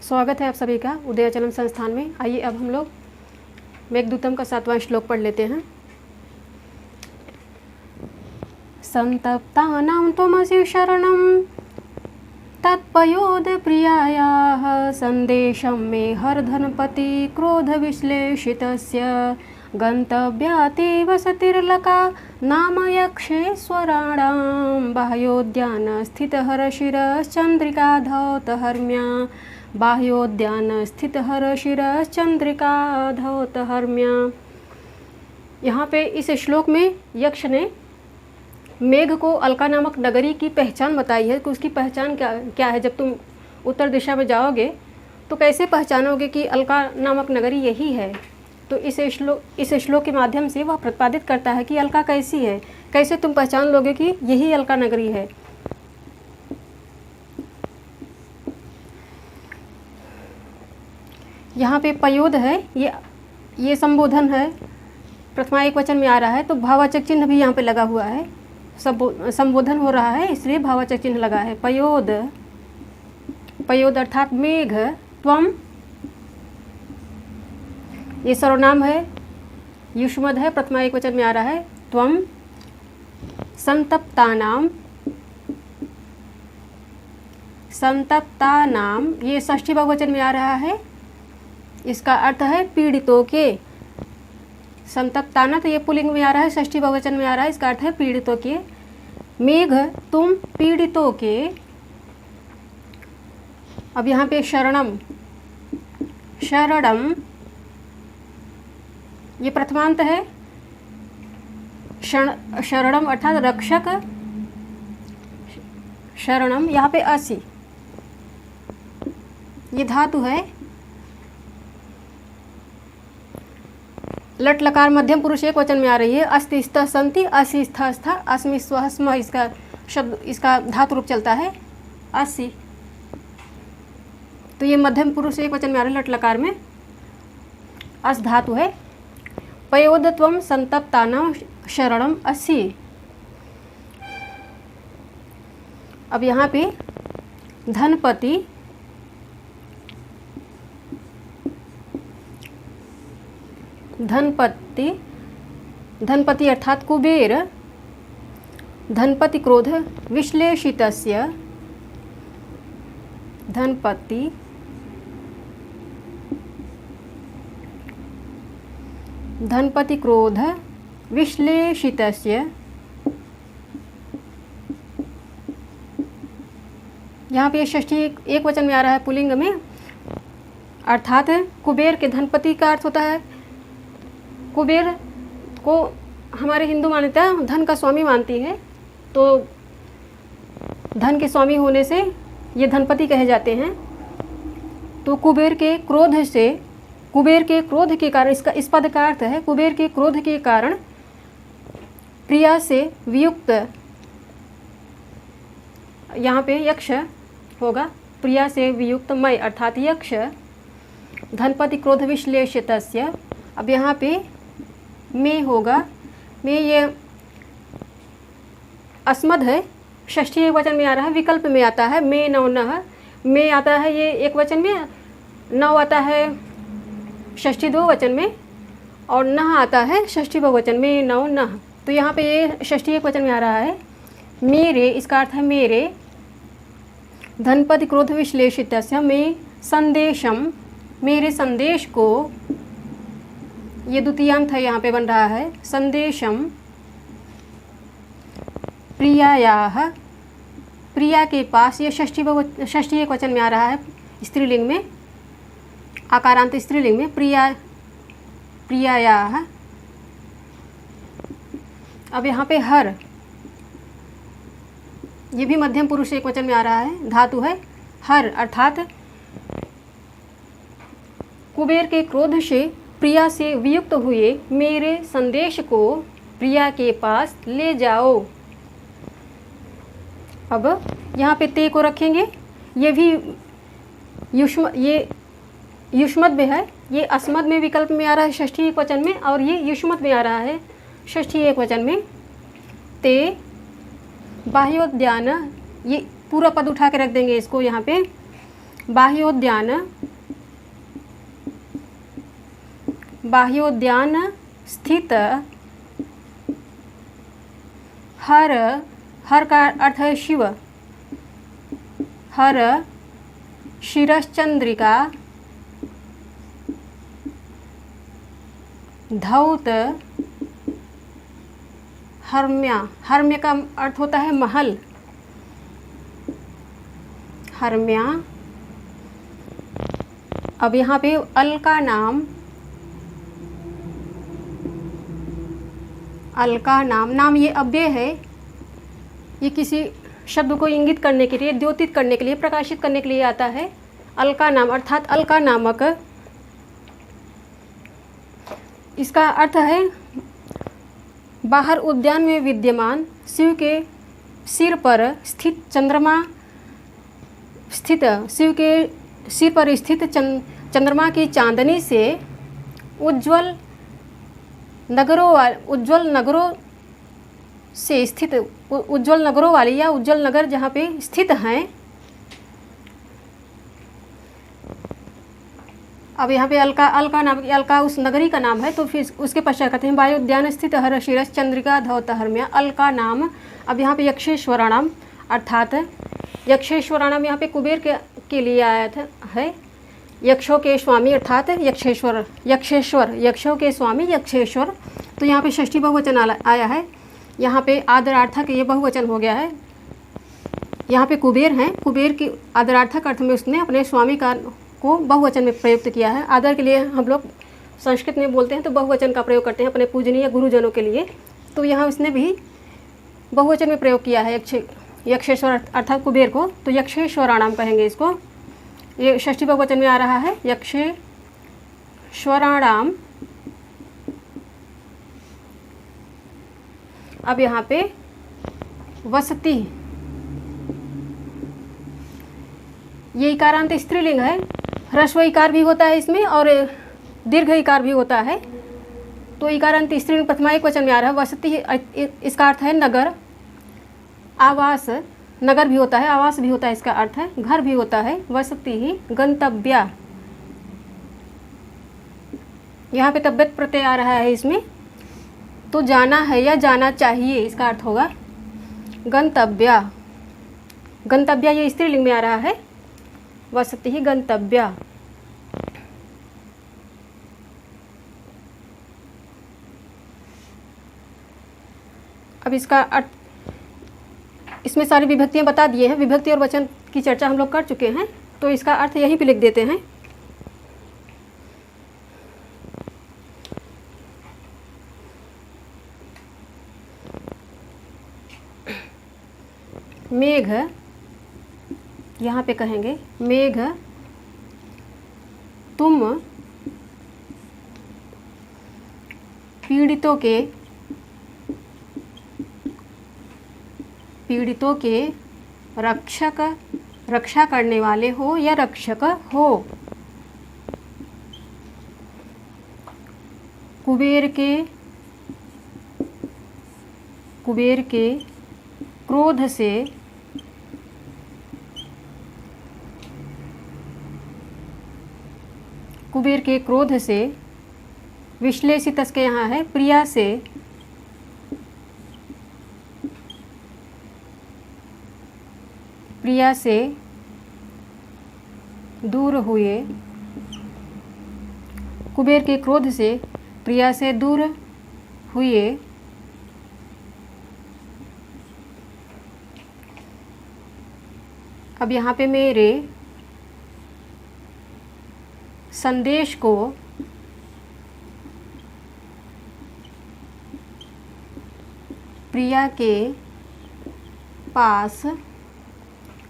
स्वागत है आप सभी का उदयाचलम संस्थान में। आइए अब हम लोग मेघदूतम का 7वां श्लोक पढ़ लेते हैं। संतप्तानां त्वमसि शरणं तत्पयोद प्रियायाः संदेशं मे हरधनपति क्रोधविश्लेषितस्य गन्तव्यातीव सतिर्लका नाम यक्षेश्वराणां बाह्योद्यानस्थितहरशिरश्चन्द्रिकाधौतहर्म्या बाह्योद्यानस्थितहरशिरश्चन्द्रिकाधौतहर्म्या। यहाँ पे इस श्लोक में यक्ष ने मेघ को अलका नामक नगरी की पहचान बताई है कि उसकी पहचान क्या है। जब तुम उत्तर दिशा में जाओगे तो कैसे पहचानोगे कि अलका नामक नगरी यही है। तो इस श्लोक के माध्यम से वह प्रतिपादित करता है कि अलका कैसी है, कैसे तुम पहचान लोगे कि यही अलका नगरी है। यहाँ पे पयोद है, ये संबोधन है, प्रथमा एक वचन में आ रहा है तो भाववाचक चिन्ह भी यहाँ पे लगा हुआ है। संबोधन हो रहा है इसलिए भाववाचक चिन्ह लगा है। पयोद, पयोद अर्थात मेघ। त्वम ये सर्वनाम है, युष्मद है, प्रथमा एक वचन में आ रहा है। त्वम संतप्तानाम, संतप्तानाम ये षष्ठी बहुवचन में आ रहा है। इसका अर्थ है पीड़ितों के। संतप्ताना तो ये पुल्लिंग में आ रहा है, षष्ठी बहुवचन में आ रहा है, इसका अर्थ है पीड़ितों के। मेघ तुम पीड़ितों के। अब यहाँ पे शरणम, शरणम ये प्रथमांत है। शरणम अर्थात रक्षक। शरणम यहाँ पे असि ये धातु है। लट लकार मध्यम पुरुष एक वचन में आ रही है। अस्ति स्थ संति, असि स्थ स्थ, अस्मि स्व स्म, इसका शब्द, इसका धातु रूप चलता है असि। तो ये मध्यम पुरुष एक वचन में आ रहा है, लट लकार में अस धातु है। पयोदत्वम संतप्तानां शरणम असि। अब यहाँ पे धनपति, धनपति, धनपति अर्थात कुबेर। धनपति क्रोध विश्लेषितस्य, धनपति धनपति क्रोध विश्लेषितस्य। यहाँ पे षष्ठी एक वचन में आ रहा है पुल्लिंग में, अर्थात कुबेर के धनपति का अर्थ होता है। कुबेर को हमारे हिंदू मान्यता धन का स्वामी मानती है, तो धन के स्वामी होने से ये धनपति कहे जाते हैं। तो कुबेर के क्रोध से, कुबेर के क्रोध के कारण, इसका इस पद का अर्थ है कुबेर के क्रोध के कारण प्रिया से वियुक्त, यहाँ पे यक्ष होगा, प्रिया से वियुक्त मय अर्थात यक्ष। धनपति क्रोध विश्लेषितस्य। अब यहाँ पे में होगा, में ये अस्मद है, षष्ठी एक वचन में आ रहा है, विकल्प में आता है। में नौ नह, में आता है ये एक वचन में, नौ आता है षष्ठी दो वचन में, और नह आता है षष्ठी बहुवचन में, नौ नह। तो यहाँ पे ये षष्ठी एक वचन में आ रहा है मेरे, इसका अर्थ है मेरे। धनपति क्रोध विश्लेषितस्य में संदेशम, मेरे संदेश को, ये द्वितीयांत है यहाँ पे बन रहा है। संदेशम प्रियायाः, प्रिया के पास, ये षष्ठी एक वचन में आ रहा है, स्त्रीलिंग में, आकारांत स्त्रीलिंग में, प्रिया, प्रियायाः। अब यहाँ पे हर, ये भी मध्यम पुरुष एक वचन में आ रहा है, धातु है हर, अर्थात कुबेर के क्रोध से प्रिया से वियुक्त हुए मेरे संदेश को प्रिया के पास ले जाओ। अब यहाँ पे ते को रखेंगे, ये भी ये युष्मद में है, ये अस्मद में विकल्प में आ रहा है षष्ठी एक वचन में, और ये युष्मद में आ रहा है षष्ठी एक वचन में। ते बाह्योद्यान, ये पूरा पद उठा के रख देंगे इसको यहाँ पे। बाह्योद्यान स्थित हर का अर्थ है शिव, हर शिरश्चंद्रिका धौत हर्म्य का अर्थ होता है महल, हर्म्या। अब यहाँ पे अल का नाम ये अव्यय है, ये किसी शब्द को इंगित करने के लिए, द्योतित करने के लिए, प्रकाशित करने के लिए आता है। अल का नाम अर्थात अल का नामक, इसका अर्थ है बाहर उद्यान में विद्यमान शिव के सिर पर स्थित शिव के सिर पर स्थित चंद्रमा की चांदनी से उज्ज्वल नगरों वाली या उज्ज्वल नगर जहाँ पे स्थित हैं। अब यहाँ पे अलका नाम, अलका उस नगरी का नाम है, तो फिर उसके पश्चात कहते हैं वायुद्यान स्थित हर शिरस चंद्रिका धौत हर्म्या, अलका नाम। अब यहाँ पे यक्षेश्वराणाम अर्थात यक्षेश्वराणाम यहाँ पे कुबेर के लिए आया है। यक्षों के स्वामी अर्थात यक्षेश्वर, यक्षों के स्वामी यक्षेश्वर। तो यहाँ पे षष्ठी बहुवचन आया है, यहाँ पे आदरार्थक ये बहुवचन हो गया है। यहाँ पे कुबेर हैं, कुबेर की आदरार्थक अर्थ में उसने अपने स्वामी को बहुवचन में प्रयुक्त किया है। आदर के लिए हम लोग संस्कृत में बोलते हैं तो बहुवचन का प्रयोग करते हैं अपने पूजनीय गुरुजनों के लिए, तो यहाँ उसने भी बहुवचन में प्रयोग किया है यक्षेश्वर अर्थात कुबेर को, तो यक्षेश्वराणाम कहेंगे इसको। ये षष्ठी बहुवचन में आ रहा है यक्षेश्वराणाम। अब यहाँ पे वसति, ये इकारांत स्त्रीलिंग है, ह्रस्व इकार भी होता है इसमें और दीर्घ इकार भी होता है। तो इकारांत स्त्रीलिंग प्रथमा एक वचन में आ रहा है। वसति इसका अर्थ है नगर, आवास, नगर भी होता है, आवास भी होता है, इसका अर्थ है घर भी होता है। वसति ही गंतव्या, यहाँ पे तब्यत प्रत्यय आ रहा है इसमें, तो जाना है या जाना चाहिए इसका अर्थ होगा गंतव्या। गंतव्या ये स्त्रीलिंग में आ रहा है, वसति ही गंतव्या। अब इसका अर्थ, इसमें सारी विभक्तियां बता दिए हैं, विभक्ति और वचन की चर्चा हम लोग कर चुके हैं, तो इसका अर्थ यहीं पे लिख देते हैं। मेघ, यहाँ पे कहेंगे मेघ तुम पीड़ितों के रक्षा करने वाले हो या रक्षक हो। कुबेर के क्रोध से विश्लेषित के यहाँ है प्रिया से दूर हुए। कुबेर के क्रोध से प्रिया से दूर हुए। अब यहाँ पे मेरे संदेश को प्रिया के पास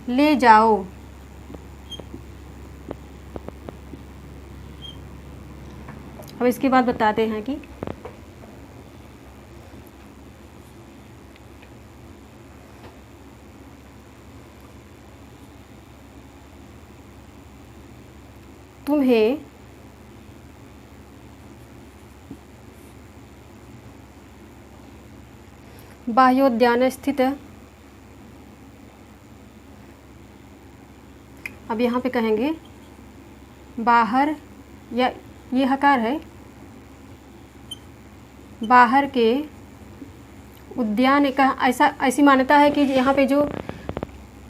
ले जाओ। अब इसके बाद बताते हैं कि तुम्हें बाह्योद्यान स्थित अब यहाँ पे कहेंगे बाहर, या ये हकार है, बाहर के उद्यान का ऐसी मान्यता है कि यहाँ पे जो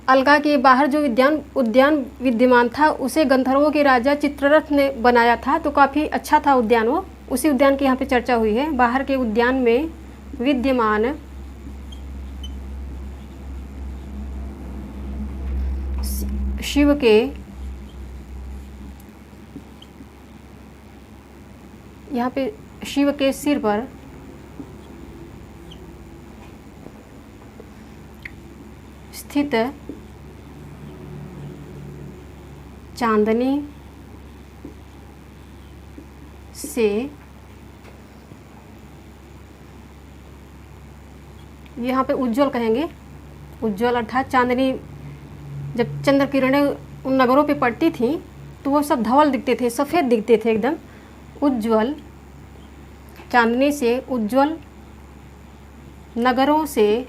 अलका के बाहर जो उद्यान विद्यमान था उसे गंधर्वों के राजा चित्ररथ ने बनाया था, तो काफ़ी अच्छा था उद्यान वो। उसी उद्यान की यहाँ पे चर्चा हुई है। बाहर के उद्यान में विद्यमान शिव के, यहाँ पे शिव के सिर पर स्थित चांदनी से, यहाँ पे उज्ज्वल कहेंगे, उज्ज्वल अर्थात चांदनी, जब चंद्र किरणें उन नगरों पे पड़ती थी तो वो सब धवल दिखते थे, सफ़ेद दिखते थे एकदम। उज्ज्वल, चांदनी से उज्ज्वल नगरों से,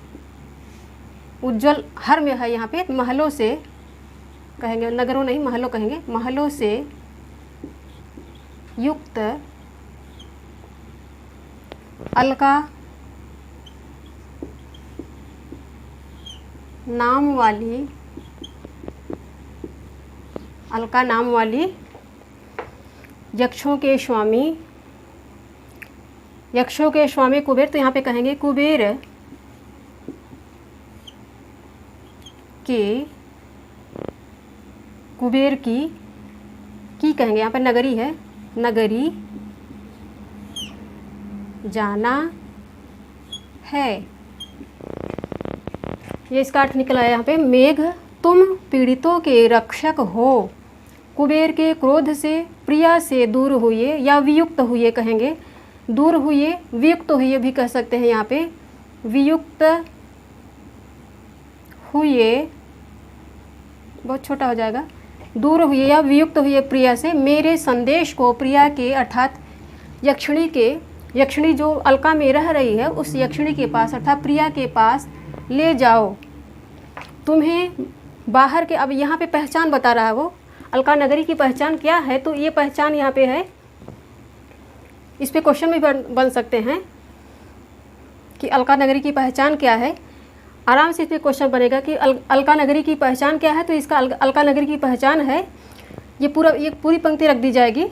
उज्ज्वल हर में है यहाँ पे, महलों से कहेंगे, नगरों नहीं महलों कहेंगे, महलों से युक्त अलका नाम वाली यक्षों के स्वामी कुबेर, तो यहाँ पे कहेंगे कुबेर की कहेंगे, यहाँ पर नगरी है, नगरी जाना है। ये इसका अर्थ निकला है यहाँ पे, मेघ तुम पीड़ितों के रक्षक हो, कुबेर के क्रोध से प्रिया से दूर हुए, या वियुक्त हुए कहेंगे, दूर हुए, वियुक्त हुए भी कह सकते हैं यहाँ पे, वियुक्त हुए बहुत छोटा हो जाएगा, दूर हुए या वियुक्त हुए प्रिया से, मेरे संदेश को प्रिया के अर्थात यक्षिणी जो अलका में रह रही है उस यक्षिणी के पास अर्थात प्रिया के पास ले जाओ। तुम्हें बाहर के, अब यहाँ पे पहचान बता रहा है वो, अलका नगरी की पहचान क्या है, तो ये पहचान यहाँ पे है, इस पे क्वेश्चन भी बन सकते हैं कि अलका नगरी की पहचान क्या है। आराम से इस पर क्वेश्चन बनेगा कि अलका नगरी की पहचान क्या है, तो इसका अलका नगरी की पहचान है, ये पूरी पंक्ति रख दी जाएगी,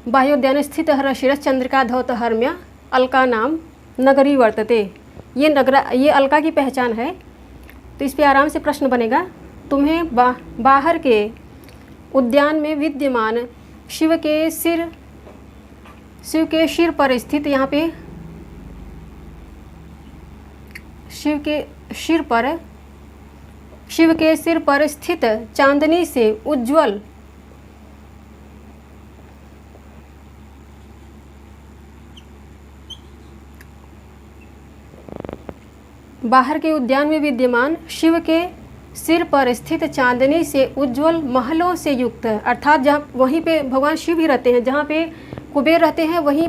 बाह्योद्यान स्थित हरशिरस चंद्रिका धौत हर्म्य अलका नाम नगरी वर्तते, ये अलका की पहचान है। तो इस पर आराम से प्रश्न बनेगा, तुम्हें बाहर के उद्यान में विद्यमान शिव के सिर पर स्थित, यहाँ पे शिव के सिर पर स्थित चांदनी से उज्ज्वल बाहर के उद्यान में विद्यमान शिव के सिर पर स्थित चांदनी से उज्ज्वल महलों से युक्त, अर्थात जहाँ वहीं पे भगवान शिव भी रहते हैं, जहाँ पे कुबेर रहते हैं वहीं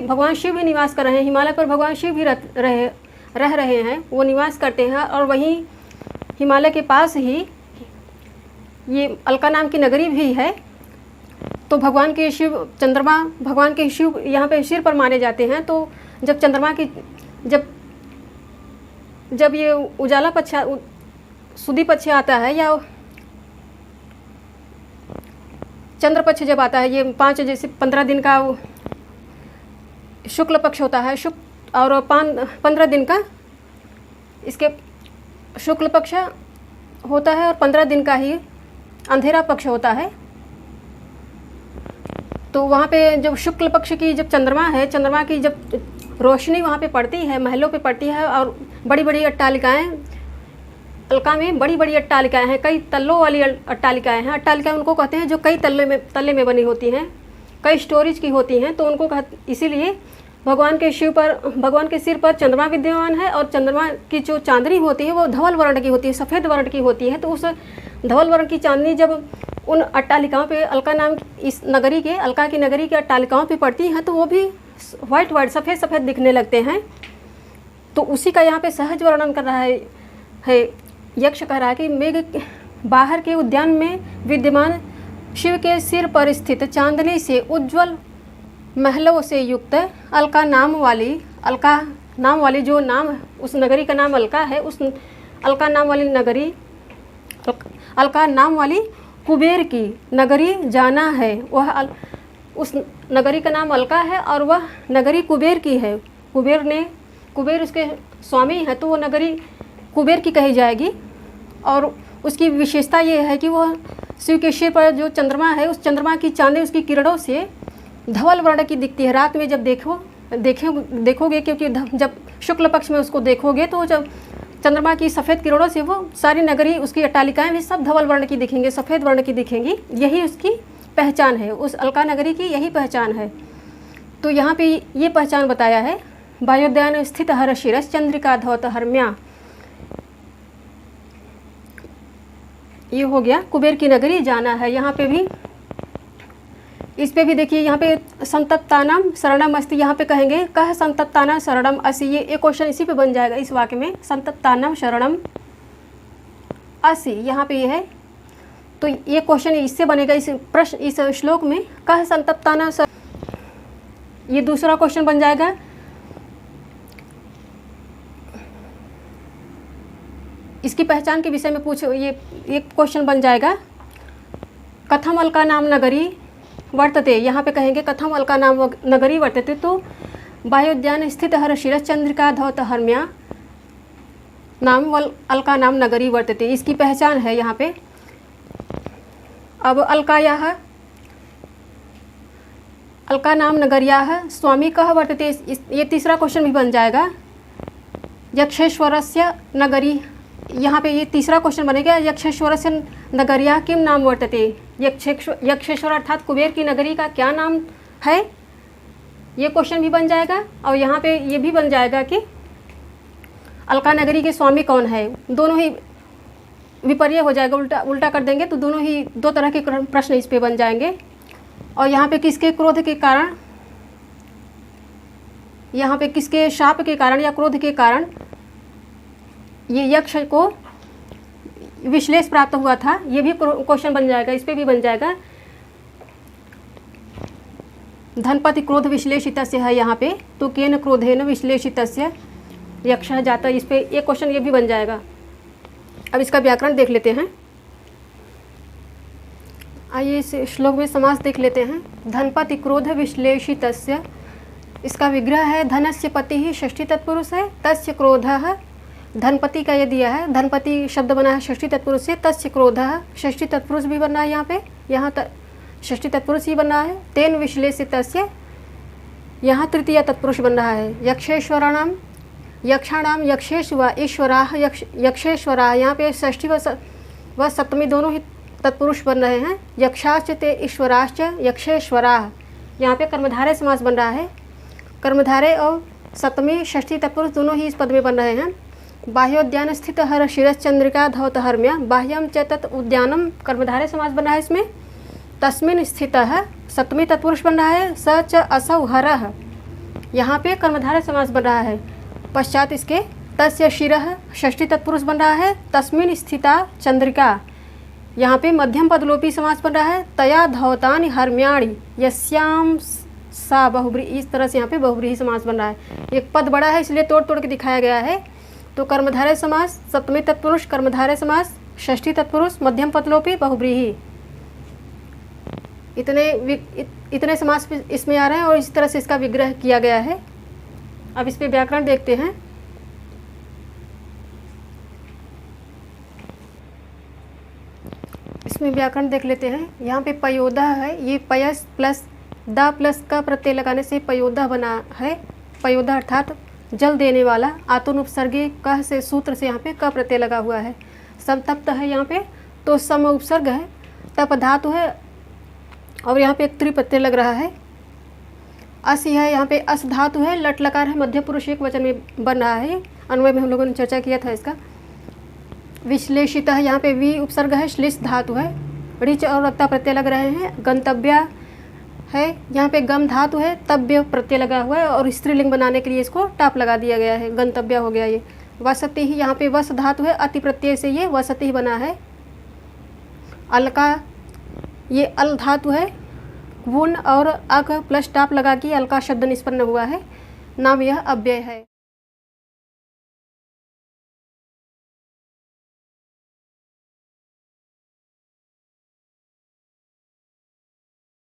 भगवान शिव भी निवास कर रहे हैं। हिमालय पर भगवान शिव भी रह रहे हैं, वो निवास करते हैं, और वहीं हिमालय के पास ही ये अलका नाम की नगरी भी है। तो भगवान के शिव यहाँ पे सिर पर माने जाते हैं। तो जब चंद्रमा की जब ये उजाला पक्ष सुदी पक्ष आता है, या चंद्र पक्ष जब आता है, ये 15 दिन का शुक्ल पक्ष होता है, और 15 दिन का इसके शुक्ल पक्ष होता है, और 15 दिन का ही अंधेरा पक्ष होता है। तो वहाँ पे जब शुक्ल पक्ष की जब चंद्रमा की जब रोशनी वहाँ पे पड़ती है, महलों पे पड़ती है, और बड़ी बड़ी अट्टालिकाएँ, अलका में बड़ी बड़ी अट्टालिकाएँ हैं, कई तल्लों वाली अट्टालिकाएँ हैं। अट्टालिकाएँ उनको कहते हैं जो कई तल्ले में बनी होती हैं, कई स्टोरेज की होती हैं। तो उनको इसीलिए भगवान के सिर पर चंद्रमा विद्यमान है, और चंद्रमा की जो चांदनी होती है वो धवल वर्ण की होती है, सफ़ेद वर्ण की होती है। तो उस धवल वर्ण की चांदनी जब उन अट्टालिकाओं पे अलका की नगरी के अट्टालिकाओं पे पड़ती हैं, तो वो भी वाइट सफ़ेद दिखने लगते हैं। तो उसी का यहाँ पे सहज वर्णन कर रहा है। यक्ष कह रहा है कि बाहर के उद्यान में विद्यमान शिव के सिर पर स्थित चांदनी से उज्जवल महलों से युक्त अलका नाम वाली जो नाम, उस नगरी का नाम अलका है, उस अलका नाम वाली नगरी, अलका नाम वाली कुबेर की नगरी जाना है। उस नगरी का नाम अलका है और वह नगरी कुबेर की है। कुबेर उसके स्वामी है, तो वो नगरी कुबेर की कही जाएगी। और उसकी विशेषता ये है कि वह शिव के सिर पर जो चंद्रमा है, उस चंद्रमा की चांदनी उसकी किरणों से धवल वर्ण की दिखती है। रात में जब देखोगे, क्योंकि जब शुक्ल पक्ष में उसको देखोगे तो जब चंद्रमा की सफ़ेद किरणों से वो सारी नगरी, उसकी अट्टालिकाएं भी सब धवल वर्ण की दिखेंगी, सफ़ेद वर्ण की दिखेंगी। यही उसकी पहचान है, उस अलका नगरी की यही पहचान है। तो यहाँ पे ये पहचान बताया है, वायोद्यान स्थित हर शिरस चंद्रिका धौत हरम्या। ये हो गया कुबेर की नगरी जाना है। यहाँ पे भी, इस पे भी देखिए, यहाँ पे संतप्तानाम शरणम अस्ति, यहाँ पे कहेंगे कह संतप्तानाम शरणम असि। ये एक क्वेश्चन इसी पे बन जाएगा इस वाक्य में, संतप्तानाम शरणम असि, यहाँ पे ये है। तो ये क्वेश्चन इससे बनेगा, इस प्रश्न, इस श्लोक में कह संतप्तानाम, ये दूसरा क्वेश्चन बन जाएगा। इसकी पहचान के विषय में पूछो, ये एक क्वेश्चन बन जाएगा। कथम अलका नाम नगरी वर्तते, यहाँ पे कहेंगे कथम अलका नाम नगरी वर्तते, तो वायोद्यान स्थित हर शिरस चंद्रिका धौत हरम्या नाम अलका नाम नगरी वर्तते, इसकी पहचान है यहाँ पे। अब अलका नाम नगर्याः स्वामी कह वर्तते, ये तीसरा क्वेश्चन भी बन जाएगा। यक्षेश्वरस्य नगरी, यहाँ पे ये तीसरा क्वेश्चन बनेगा। यक्षेश्वरस्य नगर्याः किम नाम वर्तते, यक्षेश्वर अर्थात कुबेर की नगरी का क्या नाम है, ये क्वेश्चन भी बन जाएगा। और यहाँ पे ये भी बन जाएगा कि अलका नगरी के स्वामी कौन है। दोनों ही विपर्य हो जाएगा, उल्टा कर देंगे तो दोनों ही दो तरह के प्रश्न इस पे बन जाएंगे। और यहाँ पे किसके क्रोध के कारण, यहाँ पे किसके शाप के कारण या क्रोध के कारण ये यक्ष को विश्लेष प्राप्त हुआ था, ये भी क्वेश्चन बन जाएगा, इस पे भी बन जाएगा। धनपति क्रोध विश्लेषितस्य है यहाँ पे, तो केन क्रोधेन विश्लेषितस्य यक्षः जाता, इस पे एक क्वेश्चन ये भी बन जाएगा। अब इसका व्याकरण देख लेते हैं। आइए इस श्लोक में समास देख लेते हैं। धनपति क्रोध विश्लेषितस्य, इसका विग्रह है धनस्य पति ही षष्ठी तत्पुरुष है, तस्य क्रोधः, धनपति का ये दिया है, धनपति शब्द बना है षष्ठी तत्पुरुष से, तस्य क्रोधः षष्ठी तत्पुरुष भी बन रहा है यहाँ पे, यहाँ षष्ठी तत्पुरुष ही बन रहा है। तेन विश्लेषितस्य, यहाँ तृतीय तत्पुरुष बन रहा है। यक्षेश्वराणाम, यक्षाणाम यक्षेश व ईश्वराः, यक्षेश्वराः, यहाँ पे षष्ठी व सप्तमी दोनों ही तत्पुरुष बन रहे हैं। यक्षाश्च ते ईश्वराश्च यक्षेश्वराः, यहाँ पे कर्मधारय समास बन रहा है। कर्मधारय और सप्तमी षष्ठी तत्पुरुष दोनों ही इस पद में बन रहे हैं। बाह्योद्यान स्थित हर शिरस चंद्रिका धौत हरम्या, बाह्यम च तत् उद्यानम, कर्मधारय समास बन रहा है इसमें। तस्मिन स्थितः सप्तमी तत्पुरुष बन रहा है। स च असौ हरः, यहाँ पे कर्मधारय समास बन रहा है। पश्चात इसके तस्य शिरः षष्ठी तत्पुरुष बन रहा है। तस्मिन स्थिता चंद्रिका, यहाँ पे मध्यम पदलोपी समास बन रहा है। तया धौतानि हरम्याणि यस्याम सा बहुब्रीहि, इस तरह से यहाँ पे बहुब्रीहि समास बन रहा है। एक पद बड़ा है इसलिए तोड़ तोड़ के दिखाया गया है। तो कर्मधारय समास, सप्तमी तत्पुरुष, कर्मधारय समास, षष्ठी तत्पुरुष, मध्यम पदलोपी, बहुब्रीहि, इतने समास इसमें आ रहे हैं और इस तरह से इसका विग्रह किया गया है। अब इस पे व्याकरण देखते हैं। इसमें व्याकरण देख लेते हैं। यहाँ पे पयोदा है, ये पयस प्लस दा प्लस का प्रत्यय लगाने से पयोदा बना है। पयोदा अर्थात जल देने वाला। आतुनुपसर्गी कह से सूत्र से यहाँ पे क प्रत्यय लगा हुआ है। संतप्त है यहाँ पे, तो सम उपसर्ग है, तप धातु है और यहाँ पे एक त्रि प्रत्यय लग रहा है। असी है, यहाँ पे अस धातु है, लट लकार है, मध्य पुरुष एक वचन में बन रहा है। अन्वय में हम लोगों ने चर्चा किया था इसका। विश्लेषित है, यहाँ पे वी उपसर्ग है, श्लिष धातु है, ऋच और रक्ता प्रत्यय लग रहे हैं। गंतव्य है, यहाँ पे गम धातु है, तव्य प्रत्यय लगा हुआ है और स्त्रीलिंग बनाने के लिए इसको टाप लगा दिया गया है, गंतव्य हो गया ये। वसति ही, यहाँ पे वस धातु है, अति प्रत्यय से ये वसति ही बना है। अलका, ये अल धातु है, वुन और अक प्लस टाप लगा के अलका शब्द निष्पन्न हुआ है। नाम यह अव्यय है।